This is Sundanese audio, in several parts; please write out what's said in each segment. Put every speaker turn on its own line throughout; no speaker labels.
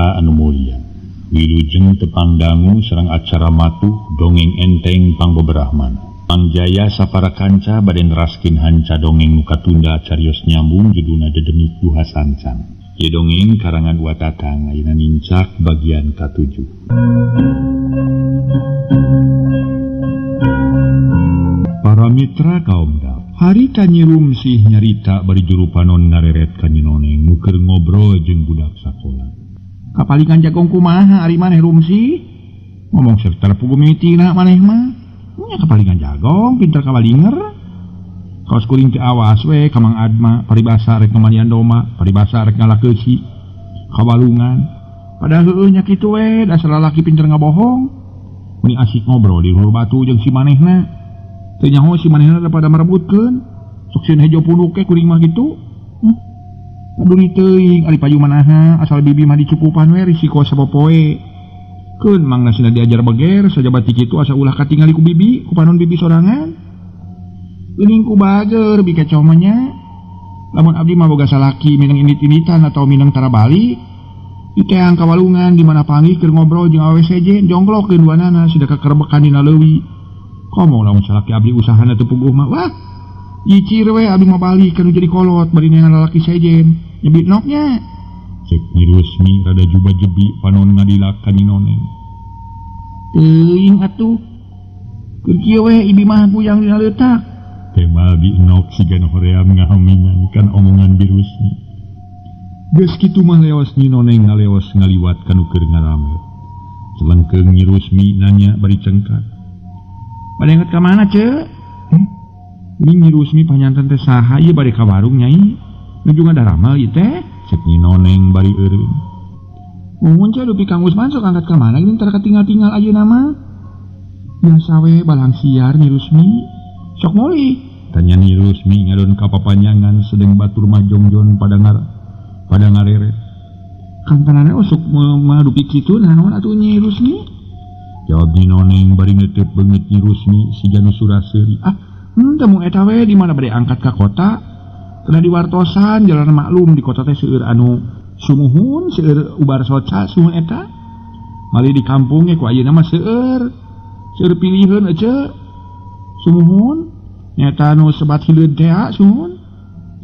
Putra Anu Mulia Wilujeng tepangdangu serang acara matuh dongeng enteng Pangboberahman Pangjaya sapara kanca baden raskin hanca dongeng muka tunda carios nyambung judulna Dedemik Duha Sancang. Ieu dongeng karangan Watatang ayeuna nincak bagian ka-7. Para mitra kaum dap harita Nyi Rumsih nyarita bari juru panon ngareret ka Nyi Noneng nu keur ngobrol jeung budak sakola. Kapalingan jagong kumaha ari maneh Rumsih? Ngomong serta pugu mitina maneh mah. Nya kapalingan jagong pinter kabalinger. Kaos kuring teu awas we ka Mang Adma, paribasa rek ngamalian doma, paribasa rek ngalakeusi kawalungan. Padahal heueuh nya kitu we, dasar lalaki pinter ngabohong. Muni asik ngobrol di luhur batu jeung si manehna. Teu nyaho si manehna pada marebutkeun. Sok sieun hejo punduk ke kuring mah kitu. Aduli teuing ari paju manaha asal bibi mah dicukupan we risiko sapopoe. Keun mangna sina diajar beger sajabat ti kitu asa ulah katingali ku bibi, ku panon bibi sorangan. Geuning ku bager bi kecoh mah nya. Lamun abdi mah boga salaki minang indit-inditan atau minang tara balik. Di teang kawalungan di mana panggih keur ngobrol jeung awewe sejen jongklokkeun duanana sida kakerebekan dina leuwih. Komo lamun salaki abdi usahana teu puguh mah wah yicir we abdi mah balik kanu jadi kolot bari neangan lalaki sejen nyebit noknya cek Nyi Rusmi rada juba jebi panon ngadilak ka Nyi Noneng teuing atuh keur kieu we ibi mah puyang dina leutak tema abi nok sigan hoream ngahamingan kan omongan Bi Rusmi geus kitu mah leos Nyi Noneng ngaleos ngaliwat kanu keur ngarame celengkeung Nyi Rusmi nanya bari cengkat bade inget ka mana ce? Ini Nyi Rusmi panyanten teh saha ieu bade ka warung nyai? Nu juga da ramal ieu teh? Cek Nyi Noneng bari eureun. Mumun ce dupi Kang Usman sok angkat ka mana geuning tara katinggal-tinggal ayeuna mah? Biasa we balang siar Nyi Rusmi. Sok moali. Tanya Nyi Rusmi ngadon ka papanjangan sedeng batur majongjon pada ngareret. Kang tanana sok mah dupi kitu naon atuh Nyi Rusmi? Jawab Nyi Noneng bari neuteup beungeut Nyi Rusmi si janu suraseuri. Teu mung eta we di mana bade angkat ka kota. Teu di wartosan jalan maklum di kota teh seueur anu sumuhun, seueur ubar soca sumuhun eta. Mali di kampung ge ku ayeuna mah seueur piliheun ece. Sumuhun nyata anu sebat hileud teh sumuhun.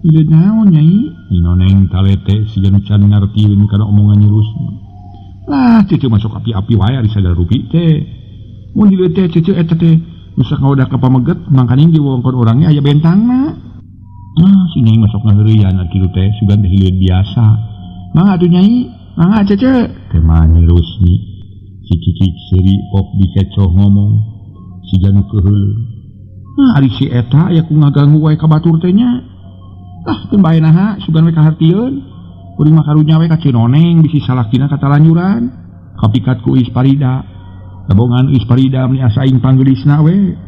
Hileud naon nyai? Nyi Noneng talete si janu can ngartieun kana omongan Nyi Rusmi. Lah cece masuk api-api wae ari sagala rupi teh. Mun hileud teh cece eta teh nusak ngaodah ka pameget mangkaning di wewengkon urangnya aya bentangna. Si nyai masuk ngaheureuyan ari kitu teh sugan teh hileud biasa. Mangga atuh nyai, mangga cece. Teh mah Nyi Rusmi. Si cicik seuri pok dikecoh ngomong. Si janu keheuleuh. Ari si eta aya ku ngaganggu wae ka batur teh nya. Tah teu bae naha sugan we kahartieun. Kuring mah karunya we ka Ci Noneng bisi salakina katalanjuran kapikat ku Isparida tabongan Isparida meni asa aing panggeulisna we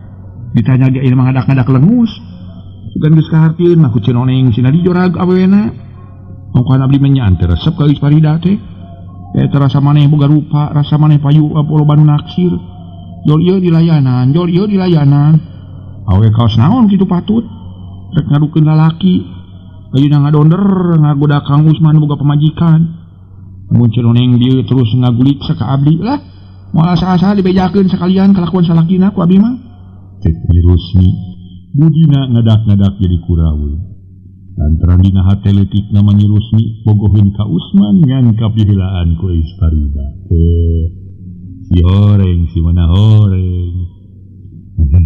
ditanya ge ieu mah ngadak-ngadak lengus sugan geus kahartieun mah ku Ci Noneng sina dijorag awewena mongkon abdi menyan teh resep ka Isparida teh eta rasa maneh boga rupa rasa maneh payu loba nu naksir jol ieu dilayanan awe kaos naon kitu patut rek ngadukeun lalaki ayeuna ngadonder ngagoda Kang Usman boga pamajikan. Mun Ci Noneng dieu terus ngagulik ka abdi lah. Moal asa-asa dibejakeun sakalian kalakuan salakina ku abdi mah. Cek Nyi Rusmi budina ngadak-ngadak jadi kuraweun. Lantaran dina hate leutik nama Nyi Rusmi bogoheun ka Usman ngan kapihelaan ku Isparida. Si horeng si mana horeng.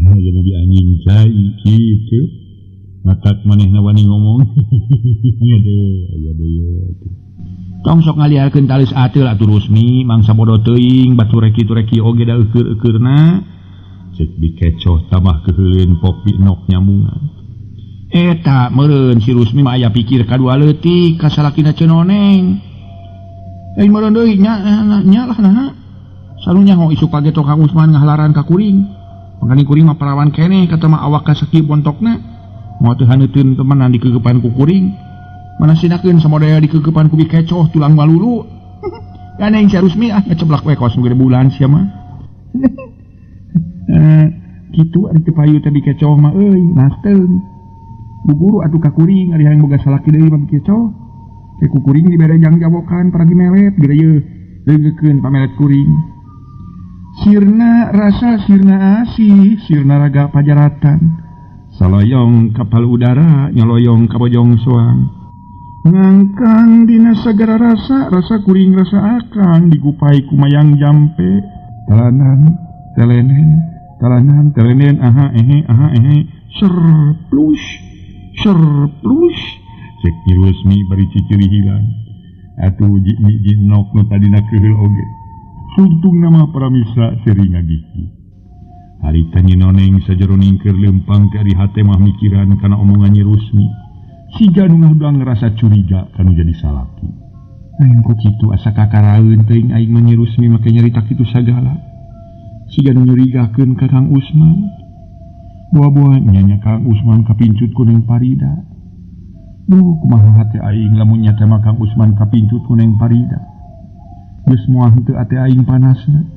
Jadi dianjing cai kitu. Ngatak manehna wani ngomong. Aya deui. Tong sok ngaliarkeun talis ateul atuh Rusmi, mangsa bodo teuing batu reki-reki oge da eukeurna. Cek dikecoh tambah keheuleuan pok bi nok nyambungan. Eta meureun si Rusmi mah aya pikir kadua leutik ka salakina Ci Noneng. Meureun deui nya lah naha. Salunya ngo isuk pagetok Kang Usman ngahalaran ka kuring. Mangkani kuring mah perawan keneh kata mah awak ka sakieu bontokna. Mau teu haneuteun temenan di keukepan ku kuring. Mana sinakeun samodaya di keukepan ku bi kecoh tulang malulu. Ganeng si Rusmi ngeceblak we kaos nu gede bulan sia mah. Kitu ari teu payu teh bi kecoh mah euy nasteun. Buguru atuh ka kuring ari hayang boga salaki deui mah bi kecoh. Teh ku kuring dibere jang jawokan paragi mewet gede yeuh dengekeun pameret kuring. Sirna rasa sirna asih, sirna raga pajaratan. Saloyong kapal udara, nyoloyong ka bojong soang. Ngangkang dina sagara rasa, rasa kuring rasa akang digupai kumayang jampe. Talanan, telenen, aha ehe, serplus. Cek Rusmi bari ciciri hilang. Atuh jik nok nu tadina keheul oge. Suntung nama paramisa sering ngagiki. Harita Nyi Noneng sajeroning keur lempang ti ari hate mah mikiran kana omongan Nyi Rusmi. Siga nu ngahdang ngerasa curiga kanu jadi salaki. Aing kok kitu asa kakaraeun teuing aing mah Nyi Rusmi make nyarita kitu sagala. Siga nu nyurigakeun ka Kang Usman. Buah-buah nyanya Kang Usman kapincut ku Neng Parida. Duh kumaha hate aing lamun nya teh mah Kang Usman kapincut ku Neng Parida. Geus moal henteu ate aing panasna.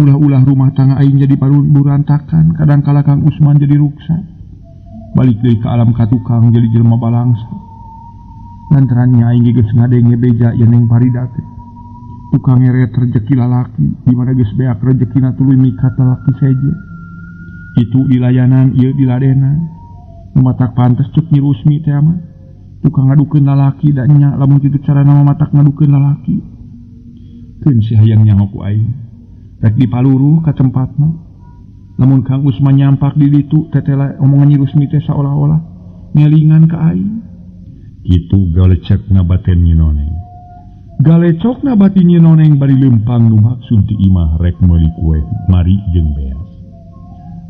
Ulah-ulah rumah tangga aing jadi berantakan, kadangkala Kang Usman jadi ruksa. Balik deui ka alam katukang jadi jelema balangsa. Lantarannya aing geus ngadenge beja yen Neng Parida teh. Tukang ngeret rejeki lalaki, di mana geus beak rejekina tuluy mikat lalaki saja. Itu di layanan, ieu di ladenan. Nu matak pantes ceuk Nyi Rusmi teh mah. Tukang ngadukeun lalaki da nya lamun kitu carana mah matak ngadukeun lalaki. Keun si hayang nyaho ku aing. Rek dipaluru ka tempatna. Lamun Kang Usman nyampak di ditu tetela omongan Nyi Rusmi teh saolah-olah ngelingan ka aing. Kitu galecekna baten Nyi Noneng. Galecokna batin Nyi Noneng bari lempang nu maksud ti imah rek meuli kue mari jeung beas.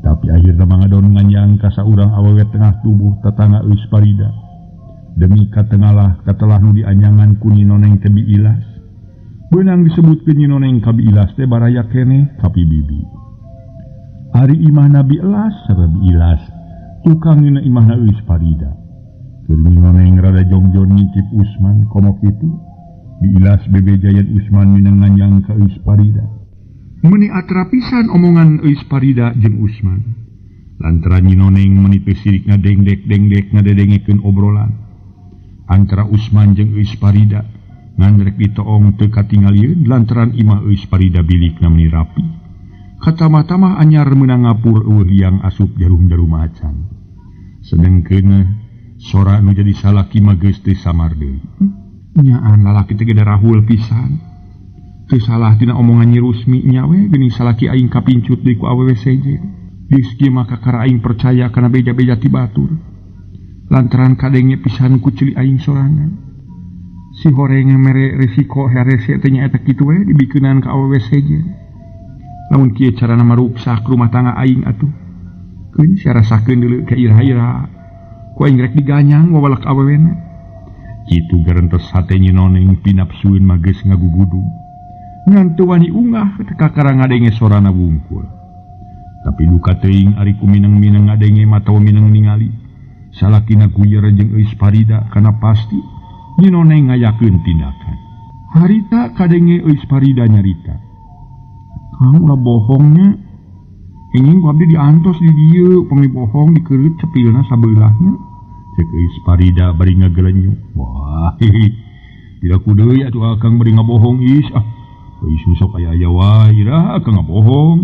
Tapi akhirna mangadon nganyang ka saurang awewe tengah tubuh tetangga Eus Parida. Demi katengalah katelah nu dianyangan ku Nyi Noneng teh biilas. Beunang disebutkeun Nyi Noneng kabiilas teh baraya keneh kapi bibi. Ari imahna biilas sareng biilas, tukang dina imahna Eus Parida. Keur Nyi Noneng rada jongjon ngintip Usman komo kitu. Biilas bebejayan Usman minang nganyang ka Eus Parida. Meuni atrapisan omongan Eus Parida jeung Usman. Lantaran Nyi Noneng meuni teu sirik ngadengdek ngadedengekeun obrolan antara Usman jeung Eus Parida. Nganrek ditoong teu katingalieun lantaran imah Eus Parida bilikna meuni rapi. Katamah-tamah anyar meunang ngapur eueuh liang asup jarum-jarum macan. Sedengkeun sora nu jadi salaki mah geus teu samar deui. Nyaan lalaki teh gede rahul pisan. Teu salah tina omongan Nyi Rusmi nya we geuning salaki aing kapincut deui ku awewe seje. Geus kieu mah kakara aing percaya kana beja-beja ti batur. Lantaran kadenge pisan ku cili aing sorangan. Si horeng mere risiko herese teh nyaeta kitu we dibikeunan ka awewe seje. Lamun kieu carana maruksak rumah tangga aing atuh. Keun sia rasakeun deuleu ka ira-ira. Ku aing rek diganyang wabalak awewena. Kitu garentes hate Nyi Noneng pinapsueun mah geus ngagugudung. Ngan teu wani ungah teh kakara ngadenge sorana wungkul. Tapi duka teuing ari kumineng-mineng ngadenge matawa mineng ningali. Salakina kuyer jeung Eus Parida kana pasti Nyi Noneng ngayakeun tindakan. Harita kadenge Eus Parida nyarita. Kang ulah bohongnya. Ingin ku abdi diantos di dieu, pami bohong dikeureup cepilna sabeulah-nya. Cek Eus Parida bari ngagelenyuk. Wah, tidak kudeui atuh akang bari ngabohong is. Eus sok aya-aya wae ira akang ngabohong.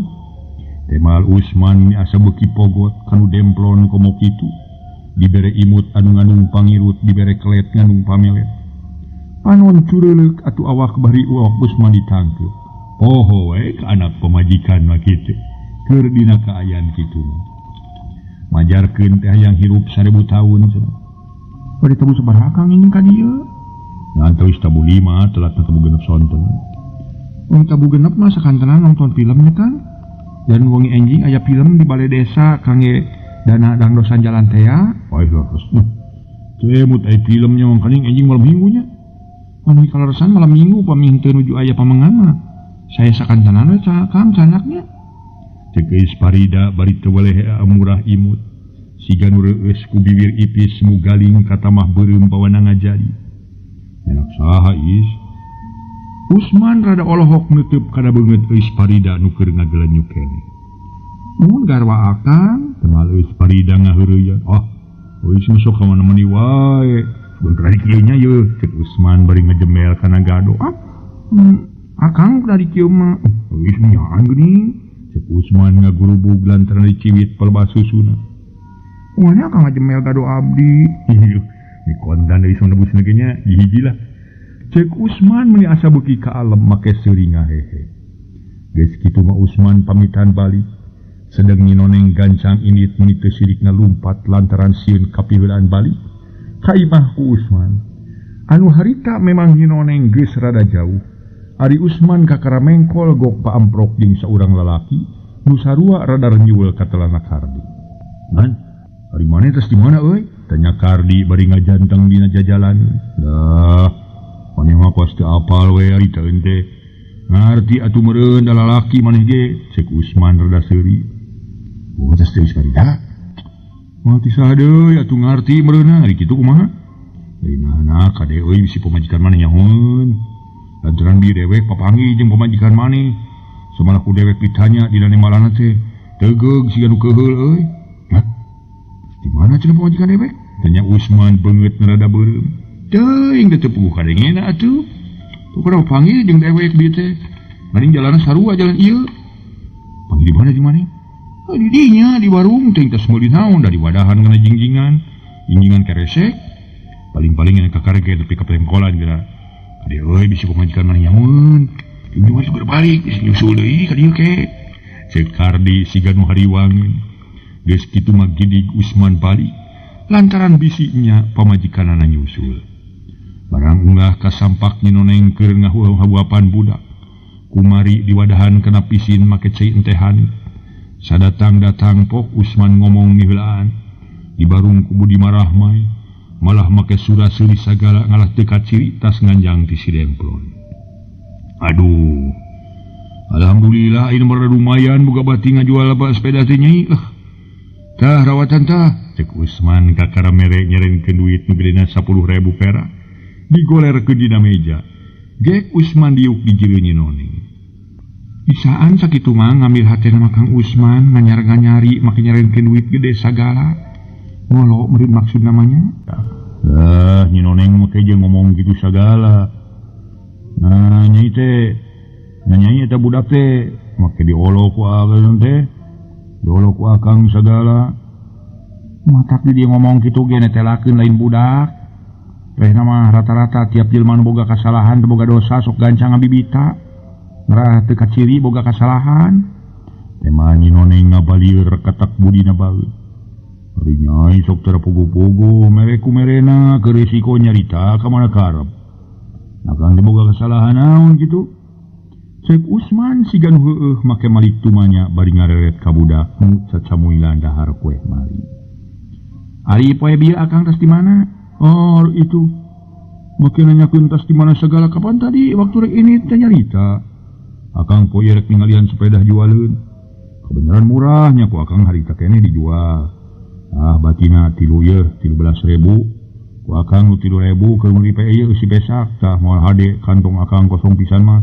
Temal Usman mi asa beuki pogot kanu demplon komo kitu. Dibere imut anu nganung pangirut, dibere kelet nganung pamelet. Panon cureleuk atuh awak bari uok Usman ditangkep. Poho we ka anak pamajikan mah kitu. Keur dina kaayaan kitu. Majarkeun teh hayang hirup 1000 taun cenah. Bari tabu sabaraha kang ingin ka dieu? Ngantos tabu 5 telat tabu genep sonten. Wong tabu genep mah sakantenan nonton film nya kan. Dan wong enjing aya film di balai desa kangge dana dangdosan jalan teh ya. Wah terus. Teu mut aya filmnya mah kaling enjing malam minggunya. Anu kalaresan malam minggu paming teu nuju aya pamangan mah. Saya sakantenan we Kang canaknya. Cek Eus Parida bari teu weleh murah imut. Siga nu reueus ku bibir ipis mugaling katamah beureum pawana ngajadi. Enak saha is. Usman rada olohok nutup kana beungeut Eus Parida nu keur ngagelenyuk keneh. Mun garwa akang temal Eus Parida ngaheureuyan. Eus sok ka mana-mana wae. Bener kieu nya yeuh cek Usman bari ngajemel kana gado. Akang dari kieu mah geus nyaan geuning. Cek Usman ngagurubug lantaran diciwit pelebas susuna. Umanya akang ngajemel gado abdi. Di kondan dari son nebus negenya hiji lah. Cek Usman meuni asa beuki ka alam make seuring ngahehe. Geus kitu mah Usman pamitan balik. Sedang nyinoneng gancang indit meuni teu sirikna lumpat lantaran sieun kapieulaan balik. Kaimah ku Usman. Anu harita memang nyinoneng geus rada jauh. Ari Usman kakara mengkol gok paamprok jeung saurang lalaki nu sarua rada renyuel ka telana Kardi. "Man, ari maneh tos di mana euy?" tanya Kardi bari ngajanteng dina jajalan. "Dah, maneh mah pasti apal we ari teu teh. Ngarti atuh meureun da lalaki maneh ge," cek Usman rada seuri. "Oh, tos teu Karida. Mati saha deui atuh ngarti meureunna ari kitu kumaha?" "Lainna kade euy bisi pamajikan maneh nyahoeun. Lantaran bi dewek papangi jeung pamajikan maneh. Samana ku dewek ditanya dina nemalana teh, tegeug siga nu keheul euy." "Hah? Di mana cenah pamajikan dewek?" tanya Usman beungeut rada beureum. "Teuing teu puguh kadengena atuh. Tukuna papangi jeung dewek bi teh. Mending jalanna sarua jalan ieu." "Panggil di mana di maneh?" "Di dinya di warung teh tos meuli naon dari wadahan kana jingjingan keresek. Paling-paling aya kakarege tepi ka pengkolan geura. Ade euy bisi pamajikan maneh nyamun. Inju mah berbalik bisi nyusul deui ka dieu ke," cek Kardi siga nu hariwangeun. Geus kitu mah gidig Usman balik lantaran bisinya pamajikanana nyusul. Barang unggah ka sampak nyinoneng keur ngahuapan budak. Kumari diwadahan kana pisin make cai entehan. Sadatang-datang pok Usman ngomong miheulaan. Di barung ku Budi Marahmai. Malah make surah seuli sagala ngalah dekat ciri tas nganjang ti si demplon. Aduh, alhamdulillah ini mah lumayan boga bati ngajual sepeda teh nyai. Tah rawatan tah, cek Usman kakara mere nyerenkeun duit nu gedena 10.000 perak. Digolerkeun dina meja. Gek Usman diuk di jeureun nyinoneng. Bisaan sakitu mah ngambil hatena mah Kang Usman nganyar-nganyari make nyerenkeun duit gede sagala. Ngolo meureun maksud namanya. Nyinoneng make jeung ngomong gitu sagala. Nah, nyai teh, nyai eta budak teh make diolo ku akang teh. Diolo ku akang sagala. Matak dia ngomong kitu ge netelakeun lain budak. Rehna mah rata-rata tiap jelema nu boga kasalahan teu boga dosa sok gancang ngabibita. Ngarah teu kaciri boga kasalahan. Teh mah nyinoneng ngabalieur katak budina baeud. Ari nyai sok teu pogo-pogo mere ku merena keur resiko nyarita ka mana karep. Nakang teu boga kasalahan naon kitu. Cek Usman siga nu heueuh make malik tumanya bari ngareret ka budak nu cacamuilan dahar kueh mali. "Ari poe bieu akang tos di mana?" "Oh, itu. Make nanyakeun tos di mana segala kapan tadi waktu rek ini teh nyarita. Akang poe rek ningalian sepeda jualeun. Kebenaran murahnya ku akang harita keneh dijual. Ah, batina 13.000. Ku akang nu 3.000 keur meuli ieu si besak tah moal hade kantong akang kosong pisan mah."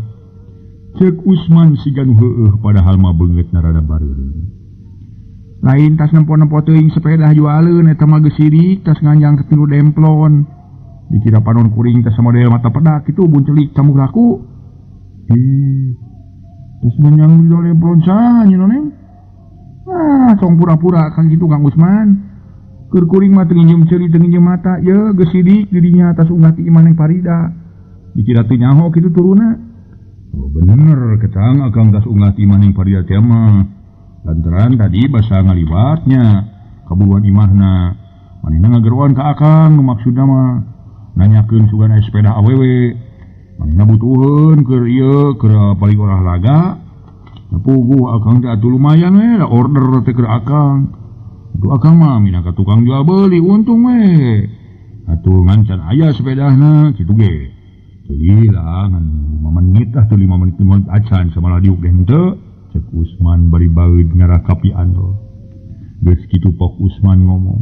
Cek Usman siga nu heueuh padahal mah beungeutna rada bareureum. "Lain tas nempo-nempo teuing sepeda jualeun eta mah geus sirik tas nganjang ke tilu demplon. Dikira panon kuring tas model mata pedak kitu buncelik camuk laku." "Tas nganjang di demplon saha nyinoneng?" Tong pura-pura kan gitu Kang Usman. Keur kuring mah teu nginjem ceuri teu nginjem mata, ye geus sidik dirinya atas unggah ti Iman yang Farida. Dikira teu nyaho kitu turuna. "Oh bener, ketang akang tas unggah ti Iman yang Farida teh mah. Lantaran tadi basa ngaliwatnya kaburuan imahna. Manehna ngageroan ka akang nu maksudna mah nanyakeun sugan aya sepeda awewe. Manehna butuheun keur ieu keur paling olahraga. Puguh akang teh atuh lumayan we da order teh keur akang. Atuh akang mah mina ka tukang jual beuli untung we. Atuh ngan can aya sepedana kitu ge. Teu lah ngan 5 menit tah teu 5 menit acan samalah diuk ge henteu. Cek Usman bari baeud ngarah kapian lo. Geus kitu pok Usman ngomong.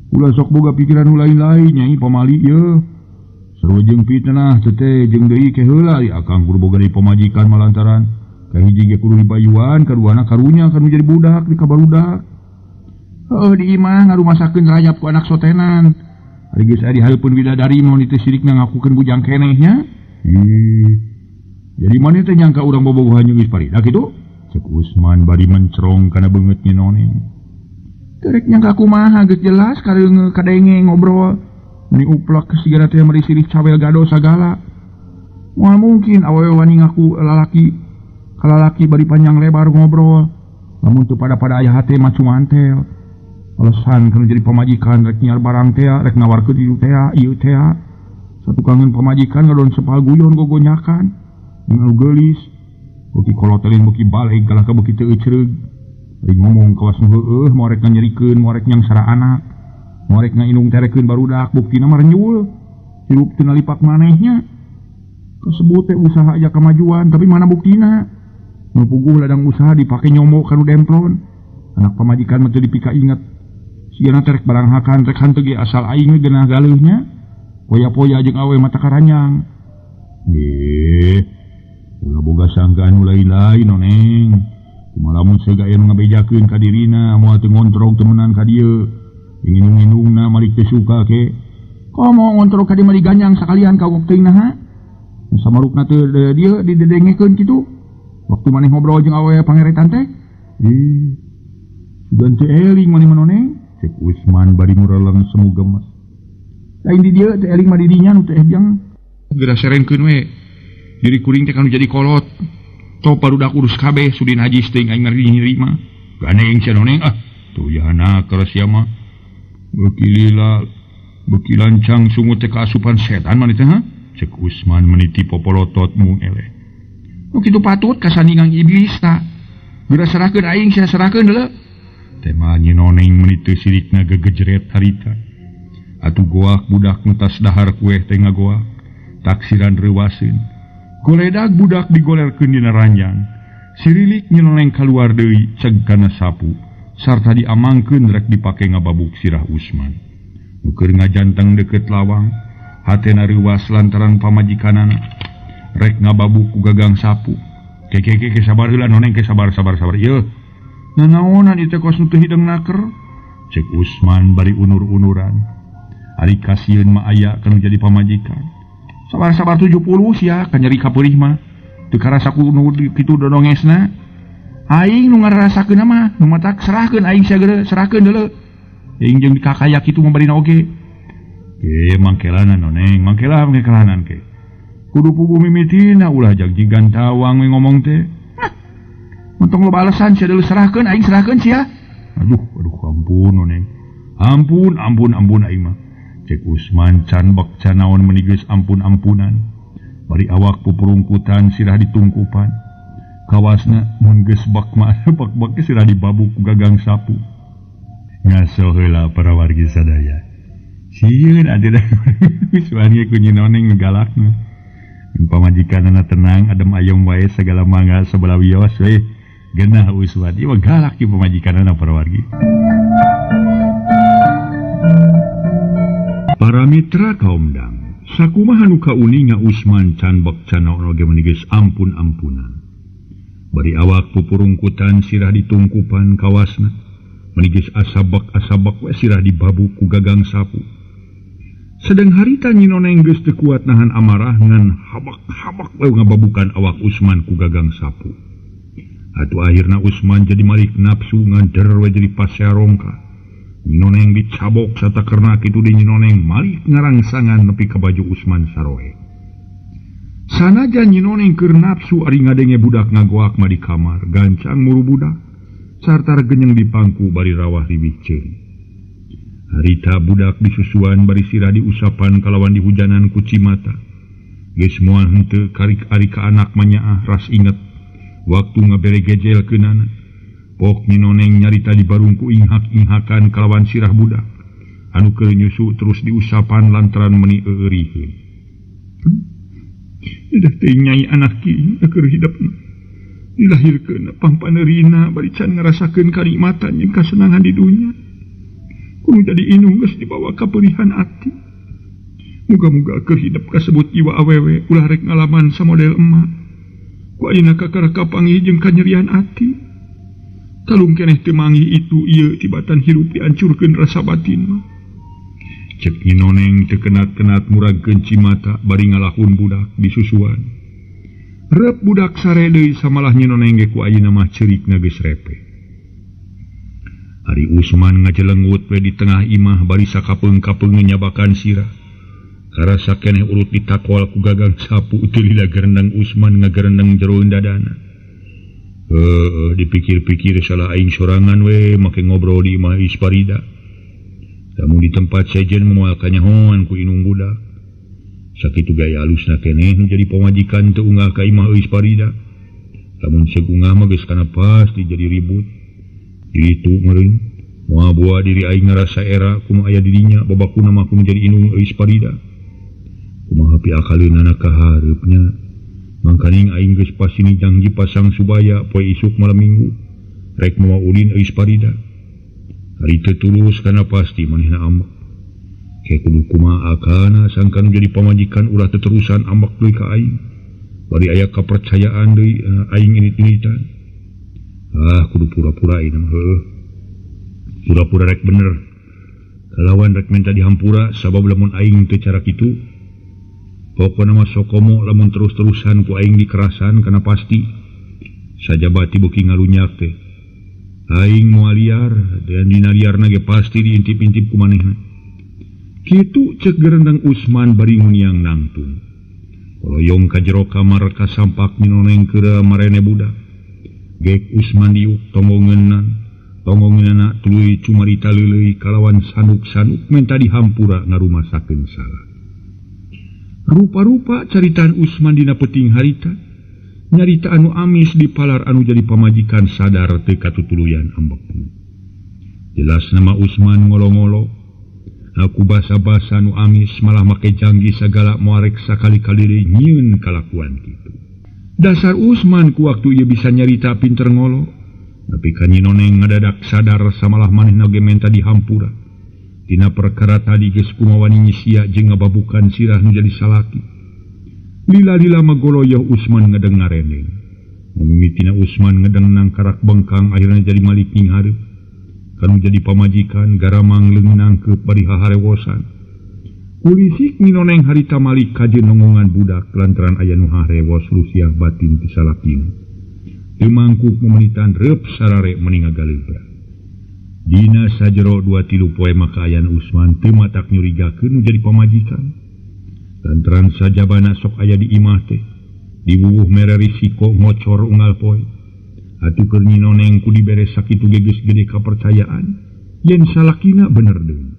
"Ulah sok boga pikiran nu lain-lain nyai pamali ieu. Sarua jeung fitnah teh teh jeung deui ke heula ari akang kudu boga deui pamajikan malantaran kahiji ge kudu dibayuan, kaduana karunya kanu jadi budak di kabarudak. Di imah ngarumasakeun rayap ku anak sotenan. Ari geus ari haeupeun bidadari mun ditu sirikna ngakukeun bujang kenehnya. Jadi mana teh nyangka urang bobogohan jeung geus paridak kitu? Cek Usman bari mencerong kana beungeut Nyinoneng. Terek nyangka kumaha geus jelas kareung kadenge ngobrol. Ni uplak sigana teh meri sirih cawel gado sagala. Moal mungkin awewe wani ngaku lalaki bari panjang lebar ngobrol. Lamun teu pada aya hate mah cumantel. Alasan kana jadi pamajikan rek nyiar barang teh, rek nawarkeun ieu teh. Satu kangen pamajikan ngadon sepal guyon gogonyakan. Ngal gelis, beuki kolotelin beuki balik galaka beuki teu eucereug. Ari ngomong kawas nu heueuh moal rek nganyerikeun, moal rek nyangsara anak, moal rek ngainung terekeun barudak, buktina mah renyul. Hirup teu nalipak manehnya. Kasebut teh usaha aja kamajuan, tapi mana buktina? Nu puguh ladang usaha dipake nyomo kanu demplon. Anak pamajikan mah teu dipika inget. Sigana teh rek baranghakan, rek hanteu ge asal aing we geunah galeuhnya. Poya-poya jeung awewe mata karanyang. Ulah boga sangkaan ulai-lai Noneng. Kumalamun segaya ngabejakeun ka dirina moal teu ngontrol temenan ka dieu. Inginung-inungna malik teu suka ke. Komo ngontrol ka dieu mah diganyang sakalian ka wakteuna ha. Samarukna teu dieu didedengekeun kitu. Waktu maneh ngobrol jeung awewe pangeretan teh. Sugan teu eling maneh Noneng. Cek Usman bari mureleng semu gemes. Lain di dieu teu eling mah di dinya nu teh jang. Geura serengkeun we. Diri kuring teh kanu jadi kolot. To parudak urus kabeh sudi najis teuing aing mari nyirima. Ganeng sia Noneng tuh yahana keur sia mah. Beuki lancang sungut teh kaasupan setan maneh teh ha. Cek Usman meniti popolotot mung eleh. Nu kitu patut kasaningang iblis ta. Geura serahkeun aing sia serahkeun deuleu. Teh mah Nyinoneng meniti sirikna gegejret harita. Atuh goak budak nu tas dahar kueh teh ngagoak. Taksiran reuwaseun. Goledak budak digolerkeun dina ranjang. Sirilik Nyinoneng kaluar deui ceg kana sapu sarta diamangkeun rek dipake ngababuk sirah Usman. Nu keur ngajanteng deukeut lawang, hatena reuwas lantaran pamajikanana rek ngababuk ku gagang sapu. Ke sabar heula Noneng, ke sabar. Yeuh. Nanaonan ieu teh kos nu teu hideng naker? Cek Usman bari unur-unuran. Ari kasieun mah aya kanu jadi pamajikan. Sabar 70 sia kan nyeri kapeurih mah. Teu karasa ku nu kitu dodongesna. Aing nu ngarasakeun mah nu matak serahkeun aing sia geura serahkeun deuleu. Aing jeung dikakayak kitu mambarina oge. Mangkelanan Noneng, mangkelanan ke. Kudu pugu mimitina ulah jag jigan tawang we ngomong teh. Montong loba alesan sia deuleu serahkeun aing serahkeun sia. Aduh ampun Noneng. Ampun aing mah. Cek Usman can bak canaon menigeus ampun-ampunan. Bari awak pupurungkutan sirah ditungkupan. Kawasna mun geus bak mah bak sirah dibabuk ku gagang sapu. Ngaso heula para wargi sadaya. Sieun ade da suani ku Nyinoneng galakna. Pamajikanana tenang adem ayem wae sagala mangga sabelah wios we. Geunah Usman ieu galak ieu pamajikanana para wargi. Para mitra kaum dang, sakumaha nu kauninga Usman can bak canaon oge menigeus ampun-ampunan. Bari awak pupurungkutan sirah ditungkupan kawasna, menigeus asabak we sirah dibabuk ku gagang sapu. Sedang harita Nyinoneng geus teu kuat nahan amarah ngan habak we ngababukan awak Usman ku gagang sapu. Atuh akhirna Usman jadi malik nafsu ngan der we jadi pasearongka. Nyinoneng dicabok satakerna kitu di Nyinoneng malik ngarangsangan nepi ka baju Usman saroe. Sanajan Nyinoneng keur nafsu ari ngadenge budak ngagoak mah di kamar, gancang muru budak sarta regenyeng di pangku bari rawah riwih ceuri. Harita budak disusuan bari sirah diusapan kalawan dihujanan ku cimata. Geus moal henteu karik ari ka anak manyaah ras inget waktu ngabere gejelkeunana. Pok Nyinoneng nyarita di barungku inghak-inghakan kalawan sirah budak. Anu keur nyusu terus diusapan lantaran meuni euriheun. Dah teh nyai anak kieu keur hidupna. Dilahirkeun pangpaneurina bari can ngarasakeun kanikmatan jeung kasenangan di dunya. Kudu jadi inung geus dibawa kapeurihan ati. Muga-muga keur hidup kasebut jiwa awewe ulah rek ngalaman samodel emak. Ku ayeuna kakara kapanggih jeung kanyerian ati. Talung keneh teu manggih itu ieu tibatan hirup dihancurkeun rasa batin mah. Cek Nyinoneng teu kenat-kenat muragkeun cimata bari ngalahun budak disusuan. Rep budak sare deui samalah nyinoneng ge ku ayeuna mah ceurikna geus repe. Ari Usman ngajelenggut we di tengah imah bari sakapeung-kapeung nyabakan sirah. Karasa keneh urut ditakwal ku gagang sapu teu lila gerendang Usman ngagerendang jero dadana. Dipikir-pikir salah aing sorangan we make ngobrol di imah Isparida. Kamu di tempat sejen moal kanyahoan ku inung budak. Sakitu gaya alusna keneh nu jadi pamajikan teu unggal ka imah Isparida. Lamun ceuk unggal mah geus kana pasti jadi ribut. Itu meureun moal buah diri aing ngarasa era kumaha aya di dinya babakuna mah kudu jadi inung Isparida. Kumaha piakaleunana ka hareupnya. Mangkaning aing geus pasini janji pasang subaya poe isuk malam minggu rek moal ulin Isparida. Hari teu tulus kana pasti manehna ambek. Ke kudu kumaha akana sangkan jadi pamajikan ulah teterusan ambek deui ka aing. Bari aya kapercayaan deui aing init-initan. Kudu pura-pura ini mah heueuh. Pura-pura rek bener. Kalawan rek minta dihampura sabab lamun aing teu cara kitu. Pokona mah sok komo lamun terus-terusan ku aing dikerasan kana pasti. Sajabati beuki ngalunyak teh. Aing moal liar dan dina liarna ge pasti diintip-intip ku manehna. Kitu ceuk gerendang Usman bari nguniang nangtung. Koloyong ka jero kamar kasampak nyinoneng keura marene budak. Gek Usman diuk tonggongeunana tuluy cumarita leuleuy kalawan sanuk-sanuk menta dihampura ngarumasakeun salah. Rupa-rupa caritaan Usman dina peuting harita nyarita anu amis di palar anu jadi pamajikan sadar teu katutuluyan ambekna. Jelas nama Usman ngolo-ngolo aku basa-basa anu amis malah make janji sagala moarek sakali-kali deui nyieun kalakuan kitu. Dasar Usman ku waktu ieu bisa nyarita pinter ngolo, tapi ka nyinoneng ngadadak sadar samalah manehna ge menta dihampura. Tina perkara tadi geus kumaha nyisia jeung ngababukan sirah nu jadi salaki. Lila-lila magoloyoh Usman ngadengareneng. Mimitina Usman ngedengnang karak bengkang akhirna jadi malikning hareup. Kanu jadi pamajikan garamang leungeunangkeup bari haharewosan. Kulisik nyinoneng harita malik kajeun nongongan budak lantaran aya nu harewos lusiah batin ti salakina. Teu mangkuk memenitan reup sarare meni ngagaleubra. Dina sajero 2-3 poe maka ayan Usman teu matak nyurigakeun nu jadi pamajikan. Lantaran sajabana sok aya di imah teh diwuwuh mere risiko ngocor unggal poe. Atuh keur nyinoneng ku dibere sakitu ge geus gede kapercayaan yen salakina bener deui.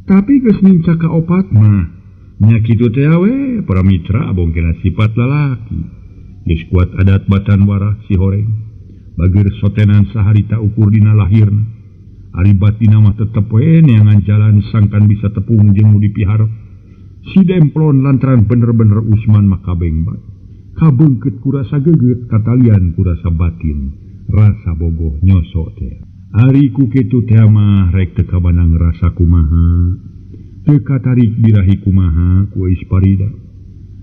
Tapi geus minca ka opat mah nya kitu teh we para mitra bongkena sifat lalaki. Geus kuat adat batan warah si horeng. Bageur sotenan saharita ukur dina lahirna. Ari batina mah tetep we neangan jalan sangkan bisa tepung jeung nu dipiharep. Si demplon lantaran bener-bener Usman mah kabengbat. Kabeungkeut ku rasa geugeut katalian ku rasa batin. Rasa bogoh nyoso teh. Ari ku kitu teh mah rek teu kabanang rasa kumaha. Teu katarik birahi kumaha ku Isparida.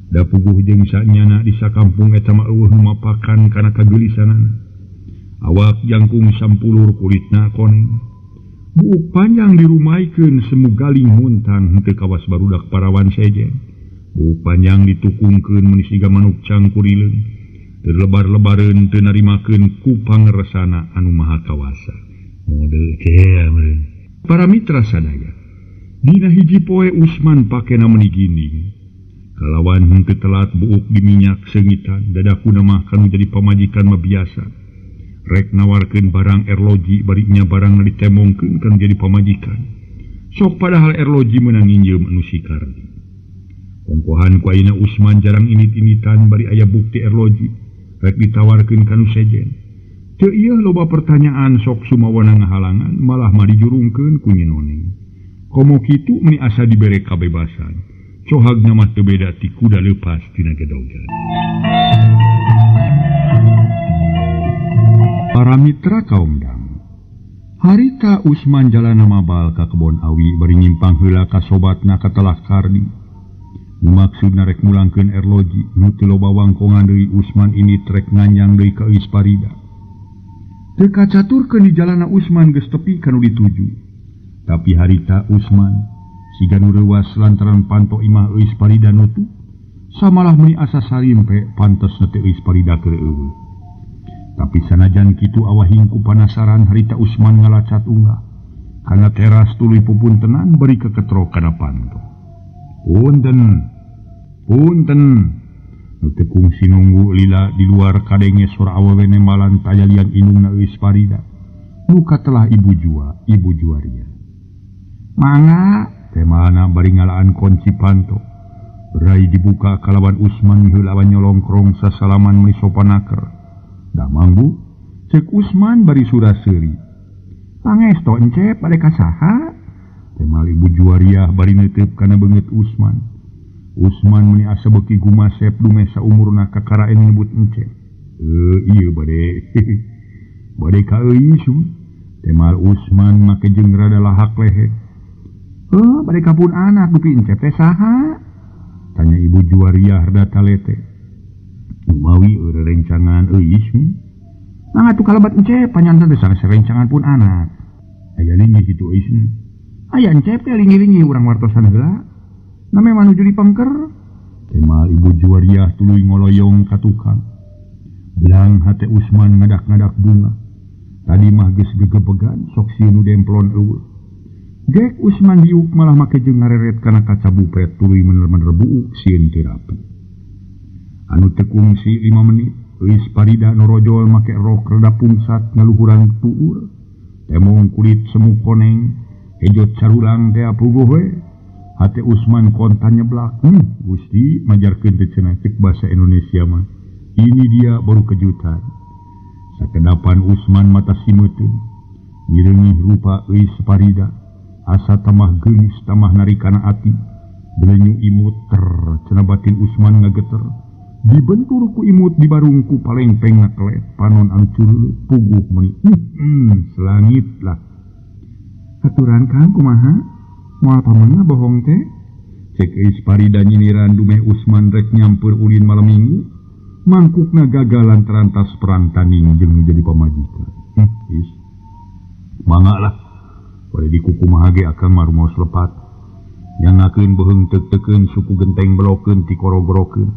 Da puguh jeung sanyana di sakampung eta mah eueuh nu mapakan kana kageulisanana. Awak jangkung sampulur kulitna koneng. Buuk panjang dirumaikeun semu galing muntang henteu kawas barudak parawan sejen. Buuk panjang ditukungkeun mun siga manuk cangkurileun. Teu lebar-lebareun teu narimakeun ku pangeresana anu maha kawasa. Model teh meureun. Para mitra sadaya. Dina hiji poe Usman pakena meuni ginding. Kalawan henteu telat buuk di minyak seungitan dadakuna mah kanu jadi pamajikan mah biasa. Rek nawarkeun barang erloji bari nya barang ditemongkeun kan jadi pamajikan. Sok padahal erloji meunang nginjeum anu sikardi. Kongkohan ku ayeuna Usman jarang init-initan bari aya bukti erloji rek ditawarkeun kanu sejen. Teu ieu loba pertanyaan sok sumawana ngahalangan malah mah dijurungkeun ku nyinoneng. Komo kitu meuni asa dibere kabebasan. Cohagna mah teu beda ti kuda leupas tina gedogan. Para mitra kaum dang. Harita Usman jalana mabal ka kebon awi bari nyimpang heula ka sobatna ka telah kardi. Maksudna rek mulangkeun erloji nu teu loba wangkongan deui Usman ini trek nganyang deui ka Isparida. Teu kacaturkeun di jalana Usman geus tepi kanu dituju. Tapi harita Usman siga nu reuas lantaran panto imah Isparida nutu samalah meuli asa sarimpe pantosna teu geus parida keur eueuh. Tapi sanajan kitu awahingku panasaran harita Usman ngalacat unggah kana teras tuluy pupuntenan beri keketro kana panto. Punten teu kungsi nunggu lila di luar kadenge sora awewe nembalan tayalian indungna geus parida. Muka telah ibu juaria. Mangga temana bari ngalaan kunci panto. Berai dibuka kalawan Usman heula nyolongkrong sasalaman meuli sopanaker. Da manggu cek Usman bari suraseuri. Pangesto encep bade ka saha? Temal ibu juaria bari neuteub kana beungeut Usman. Usman meuni asa beuki gumasep dume saumurna kakaraen nyebut encep. Ieu bade ka euis. Temal Usman make jeung rada lahak lehe. Bade ka pun anak dupi encep teh saha? Tanya ibu juaria harda talete. Umawi rencangan euis. Nah atuh kalabat encep panyanten teh sanes rencangan pun anak. Aya linggih kitu eusna. Aya encep teh lingi-lingi urang wartosan heula. Name manuju dipengker. Temal ibu juaria tuluy ngoloyong ka tukang. Belang hate Usman ngadak-ngadak bunga. Tadi mah geus gegebegan sok sieun nu demplon eueuh. Gek Usman diuk malah make jeung ngareret kana kaca bupet tuluy mener-mener buuk sieun teu rapi. Anu teu kungsi 5 menit geus parida norojol make rok rada pungsat ngaluhuran tuur. Temong kulit semu koneng hejot carulang teh puguh we. Hate Usman kontan nyeblak. Gusti majarkeun teh cenah cek bahasa Indonesia mah. Ini dia baru kejutan. Sakedapan Usman mata simeuteun. Ngireungih rupa euis parida. Asa tamah geulis tamah narikana ati. Belenyu imut cenah batin Usman ngageter. Dibentur ku imut dibarung ku palengpeng ngaklet panon anu cureuleut puguh meuni. Selangit lah. Aturan Kang kumaha? Moal pamanna bohong teh? Cek eus parida nyiniran dume Usman rek nyamper ulin malam minggu. Mangkukna gagal lantaran tas perang tanding jeung jadi pamajikan. Mangga lah. Bade di kuku mahage akang marumaos lepat. Nyangakeun beuheung teuk-teukeun suku genteng belokeun ti korogorokeun.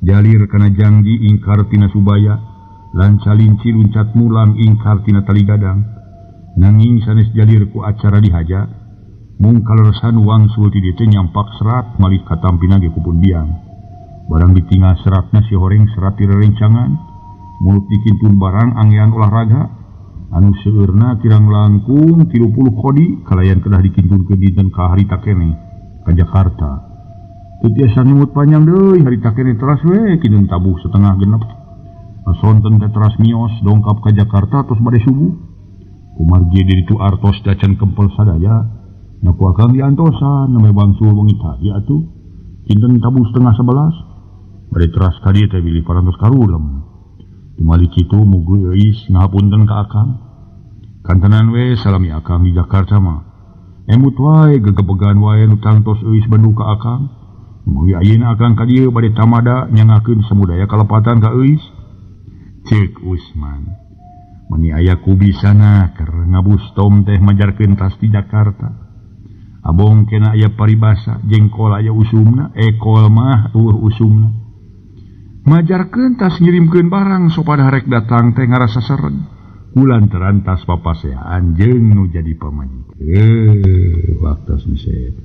Jalir kana janggi ingkar tina subaya. Lan calinci luncat mulang ingkar tina tali gadang. Nanging sanes jalir ku acara dihaja. Mung kaleresan wangsul ti dieu teh nyampak serat malih katampina ge kupun biang. Barang ditinggal seratna si horeng serat ti rerencangan. Mulut dikintun barang anggean olahraga. Anu seueurna kirang langkung 30 kodi kalayan kedah dikintunkeun dinten ka harita keneh ka Jakarta. Teu tiasa numut panjang deui harita keneh teras we kinten tabuh setengah genep. Asonten teh teras mios dongkap ka Jakarta tos bade subuh. Kumargi di ditu artos dacan kempel sadaya. Naku akang diantosan name bangsul wengi tadi atuh. Kinten tabuh setengah 11. Bade teras ka dieu teh bilih parantos karulem. Tumali kitu mugu euis ngahapunten ka akang. Kantenan we salami akang di Jakarta mah. Emut wae gegebegan wae nu tangtos euis bandu ka akang. Mugi ayeuna akang ka dieu bade tamada nyangakeun samudaya kalepatan ka euis. Ceuk Usman. Mani aya kubisana keur ngabus tom teh majarkeun tas di Jakarta. Abong kena aya paribasa jengkol aya usumna, ekol mah usumna. Majarkeun tas ngirimkeun barang sopada harek datang teh ngarasa seren. Kulantaran tas papasean jeung nu jadi pamajikan. Waktos misep.